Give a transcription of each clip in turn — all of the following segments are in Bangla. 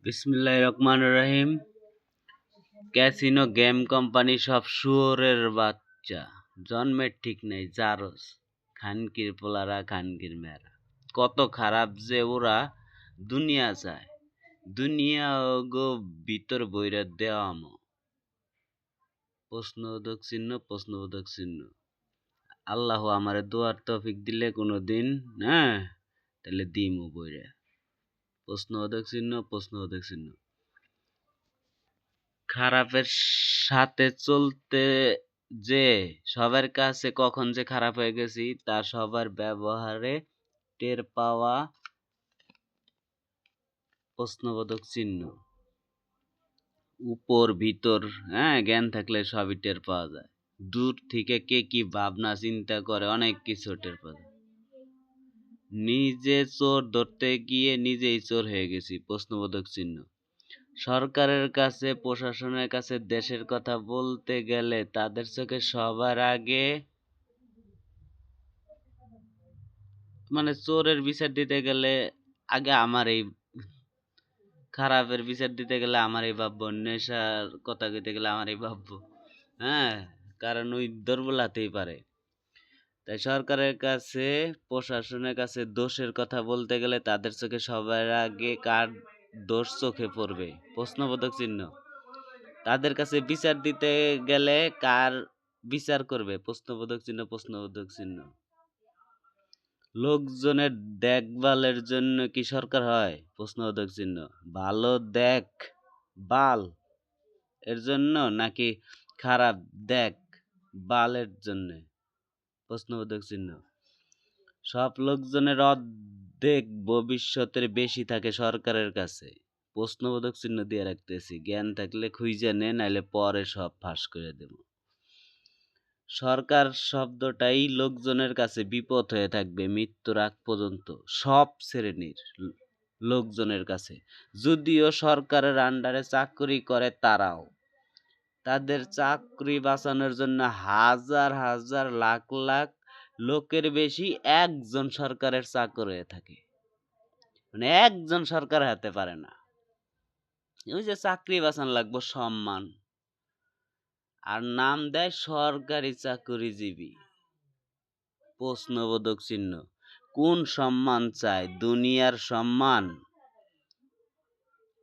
বিসমিল্লাহির রহমানির রহিম। ক্যাসিনো গেম কোম্পানি সব শুয়োরের বাচ্চা, জন্মের ঠিক নেই জারজ, খানকির পোলারা খানকির মেয়েরা। কত খারাপ যে ওরা দুনিয়া চায়, দুনিয়া গো ভিতর বইরা দেওয়ামো। প্রশ্নবোধক চিহ্ন, প্রশ্নবোধক চিহ্ন। আল্লাহ আমারে দোয়ার তৌফিক দিলে কোনোদিন, হ্যাঁ, তাহলে দিমু বইরা। প্রশ্নবোধক চিহ্ন, প্রশ্নবোধক চিহ্ন। খারাপের সাথে চলতে যে সবার কাছে কখন যে খারাপ হয়ে গেছি তা সবার ব্যবহারে টের পাওয়া। প্রশ্নবোধক চিহ্ন। উপর ভিতর, হ্যাঁ, জ্ঞান থাকলে সবই টের পাওয়া যায়। দূর থেকে কে কি ভাবনা চিন্তা করে অনেক কিছু টের পাওয়া যায়। নিজে চোর ধরতে গিয়ে নিজেই চোর হয়ে গেছি। প্রশ্নবোধক চিহ্ন। সরকারের কাছে, প্রশাসনের কাছে দেশের কথা বলতে গেলে তাদের চোখে সবার আগে, মানে চোরের বিচার দিতে গেলে আগে আমার এই, খারাপের বিচার দিতে গেলে আমার এই ভাববো, নেশার কথা কইতে গেলে আমার এই ভাববো, হ্যাঁ, কারণ ওই দুর্বলাতেই পারে। তাই সরকারের কাছে, প্রশাসনের কাছে দোষের কথা বলতে গেলে তাদের চোখে সবার আগে কার দোষ চোখে পড়বে? প্রশ্নবোধক চিহ্ন। তাদের কাছে বিচার দিতে গেলে কার বিচার করবে? প্রশ্নবোধক চিহ্ন, প্রশ্নবোধক চিহ্ন। লোকজনের দেখভালের জন্য কি সরকার হয়? প্রশ্নবোধক চিহ্ন। ভালো দেখভাল এর জন্য নাকি খারাপ দেখভালের জন্য? প্রশ্নবোধক চিহ্ন। সব লোকজনের অর্ধেক ভবিষ্যতের বেশি থাকে সরকারের কাছে। প্রশ্নবোধক চিহ্ন দিয়ে রাখতেছি, জ্ঞান থাকলে খুঁজে নে, নাইলে পরে সব ফাঁস করে দেব। সরকার শব্দটাই লোকজনের কাছে বিপদ হয়ে থাকবে মৃত্যুর আগ পর্যন্ত, সব শ্রেণীর লোকজনের কাছে। যদিও সরকারের আন্ডারে চাকরি করে তারাও, তাদের চাকরি বাঁচানোর জন্য হাজার হাজার লাখ লাখ লোকের বেশি একজন সরকারের চাকর হয়ে থাকে। মানে একজন সরকার হাতে পারে না। ওই যে চাকরি বাঁচানো লাগবো সম্মান, আর নাম দেয় সরকারি চাকরিজীবী। প্রশ্নবোধক চিহ্ন। কোন সম্মান চায়? দুনিয়ার সম্মান?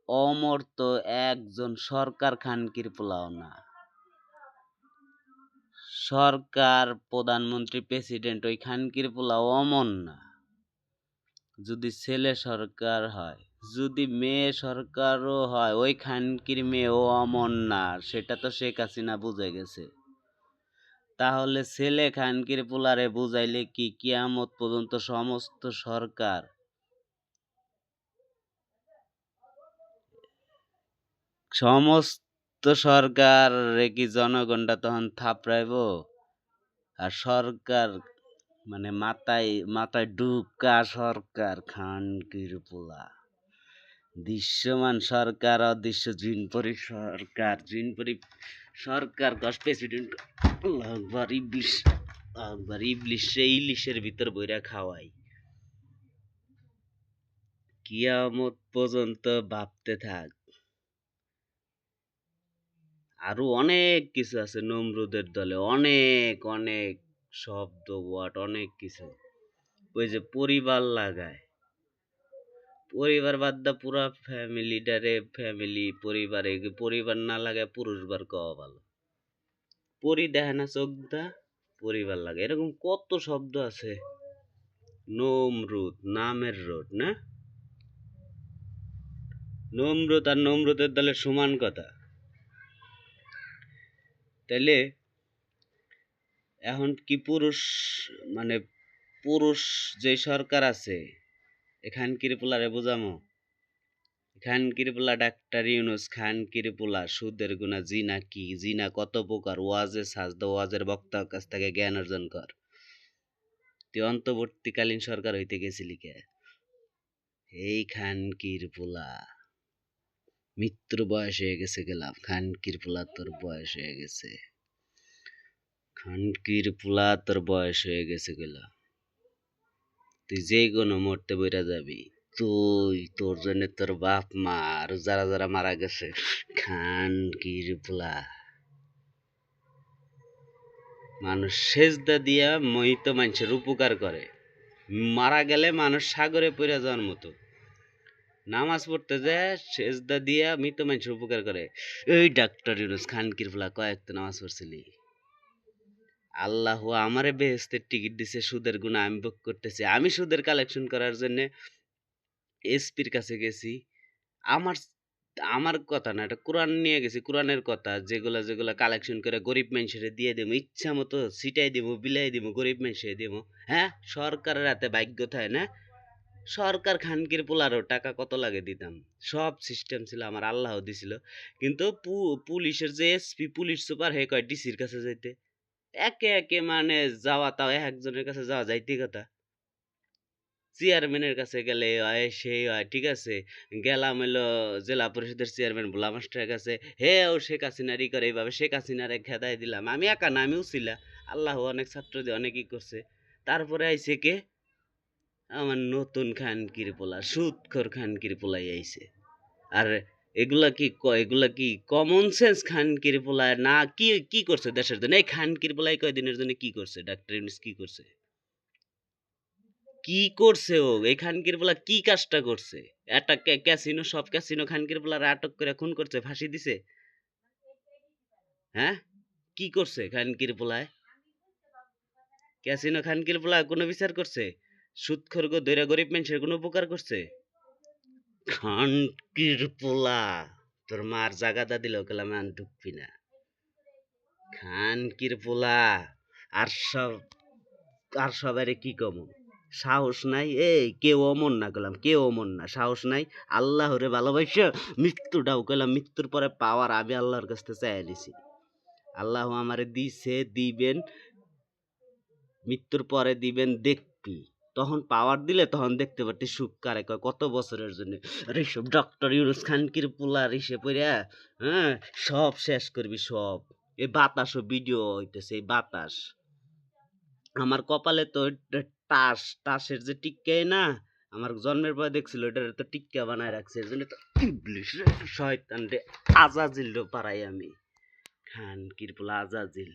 অমর তো একজন সরকার খানকির পোলাও না। সরকার, প্রধানমন্ত্রী, প্রেসিডেন্ট ওই খানকির পোলাও অমর না। যদি ছেলে সরকার হয়, যদি মেয়ে সরকারও হয়, ওই খানকির মেয়েও অমর না। সেটা তো শেখ হাসিনা বুঝে গেছে। তাহলে ছেলে খানকির পোলারে বুঝাইলে কি কিয়ামত পর্যন্ত সমস্ত সরকার, সমস্ত সরকার কি জনগণটা তখন থাপড়াইব? আর সরকার মানে মাথায় মাথায় ঢুকা সরকার খানকির পোলা। দৃশ্যমান সরকার, অদৃশ্য জিনপরি সরকার, জিনপরি সরকার কস প্রেসিডেন্ট। আল্লাহু আকবার। ইবলিশ, আকবার। ইবলিশ সেই ইলিশের ভিতর বইরা খাওয়াই। কিয়ামত পর্যন্ত ভাবতে থাক। আরো অনেক কিছু আছে নমরুদের দলে, অনেক অনেক শব্দ, ওয়ার্ড, অনেক কিছু। ওই যে পরিবার লাগায়, পরিবার বাদ দা পুরা ফ্যামিলিটারে, ফ্যামিলি পরিবারে, পরিবার না লাগায় পুরুষবার কওয়া ভালো। পরি দেখে না চোখ দা, পরিবার লাগে। এরকম কত শব্দ আছে। নমরুদ, নামের রোড না? নমরুদ আর নমরুদের দলে সমান কথা। তাইলে এখন কি পুরুষ, মানে পুরুষ যে সরকার আছে, খানকির পোলারে বুঝামো? খানকির পোলা ডাক্তার ইউনুস, খানকির পোলা সুদের গুণা, জিনা কি, জিনা কত প্রকার, ওয়াজে সাজদা, ওয়াজের বক্তার কাছ থেকে জ্ঞান অর্জন কর। তুই অন্তর্বর্তীকালীন সরকার হইতে গেছিলি কে? এই খানকির পোলা, মৃত্যুর বয়স হয়ে গেছে গেলাম। খানকির পোলা তোর বয়স হয়ে গেছে, খানকির পোলা তোর বয়স হয়ে গেছে গেলাম। তুই যে কোনো মরতে বইরা যাবি। তুই তোর জন্য তোর বাপ মা আর যারা যারা মারা গেছে খান কিরপুলা মানুষ সেজদা দিয়া মহিত মানুষের উপকার করে মারা গেলে মানুষ সাগরে পড়ে যাওয়ার মতো নামাজ পড়তে যায় সেজদা দিয়া মৃত মানুষের উপকার করে এই ডাক্তার ইউনুস খান কিরপুলা কয়েক তো নামাজ পড়ছিলি আল্লাহ আমারে বেহেস্তের টিকিট দিছে সুদের গুণা আমি ভোগ করতেছি আমি সুদের কালেকশন করার জন্য এসপির কাছে গেছি আমার আমার কথা না এটা কোরআন নিয়ে গেছি কোরআনের কথা যেগুলা যেগুলা কালেকশন করে গরিব মানুষের দিয়ে দেবো ইচ্ছা মতো ছিটাই দিব বিলাই দিব গরিব মানুষের দিব হ্যাঁ সরকারের হাতে ভাগ্য থাকে না সরকার খানকির পোলারও টাকা কত লাগে দিতাম সব সিস্টেম ছিল আমার আল্লাহ দিছিল কিন্তু পুলিশের যে এসপি পুলিশ সুপার হে কয় ডিসির কাছে যাইতে একে একে মানে যাওয়া তাও একজনের কাছে যাওয়া যাইতে কথা চেয়ারম্যানের কাছে গেলে হয় সেই হয় ঠিক আছে গেলাম হলো জেলা পরিষদের চেয়ারম্যান ভোলা মাস্টারের কাছে হে ও শেখ হাসিনারই করে এইভাবে শেখ হাসিনারে খেদাই দিলাম আমি একা না আমিও ছিলা আল্লাহ অনেক ছাত্র দিয়ে অনেকই করছে তারপরে আইছে কে আমার নতুন খানকির পোলা সুদখোর খানকির পোলাই আইছে আর এগুলা কি কমন সেন্স খানকির পোলা না কি কি করছে দেশের জন্য এই খানকির পোলাই কয়দিনের জন্য কি করছে ডাক্তার ইউনূস কি করছে কি করছে ও এই খানকির পোলা কি কাজটা করছে একটা ক্যাসিনো সব ক্যাসিনো খানকির পোলার আটক করে খুন করছে ফাঁসি দিছে হ্যাঁ কি করছে খানকির পোলায় ক্যাসিনো খানকির পোলা কোনো বিচার করছে সুদখোর গো দৈরা গরিব মানুষের কোনো উপকার করছে খানকির পোলা তোর মার জাগাদা দিলেও গেলাম আন ঢুকবি না খানকির পোলা আর সব আর সবারে কি কম সাহস নাই এই কেউ অমন না গেলাম কেউ অমন না সাহস নাই আল্লাহরে ভালোবাসা মৃত্যুটাও গেলাম মৃত্যুর পরে পাওয়ার আমি আল্লাহর কাছ থেকে চাই নিছি আল্লাহ আমারে দিছে দিবেন মৃত্যুর পরে দিবেন দেখবি তখন পাওয়ার দিলে তখন দেখতে পারতি সুখ কারে কয় কত বছরের জন্য আরে সব ডক্টর ইউনুস খানকির পোলার ইসে পড়া হ্যাঁ সব শেষ করবি সব এই বাতাসও ভিডিও হইতেছে এই বাতাস আমার কপালে তো তাসের যে টিক্কা না আমার জন্মের পর দেখছিল ওটার তো টিক্কা বানায় রাখছে এর জন্য তো ইবলিশ রে শয়তান রে আজাজিল পারাই আমি খানকির পোলা আজাজিল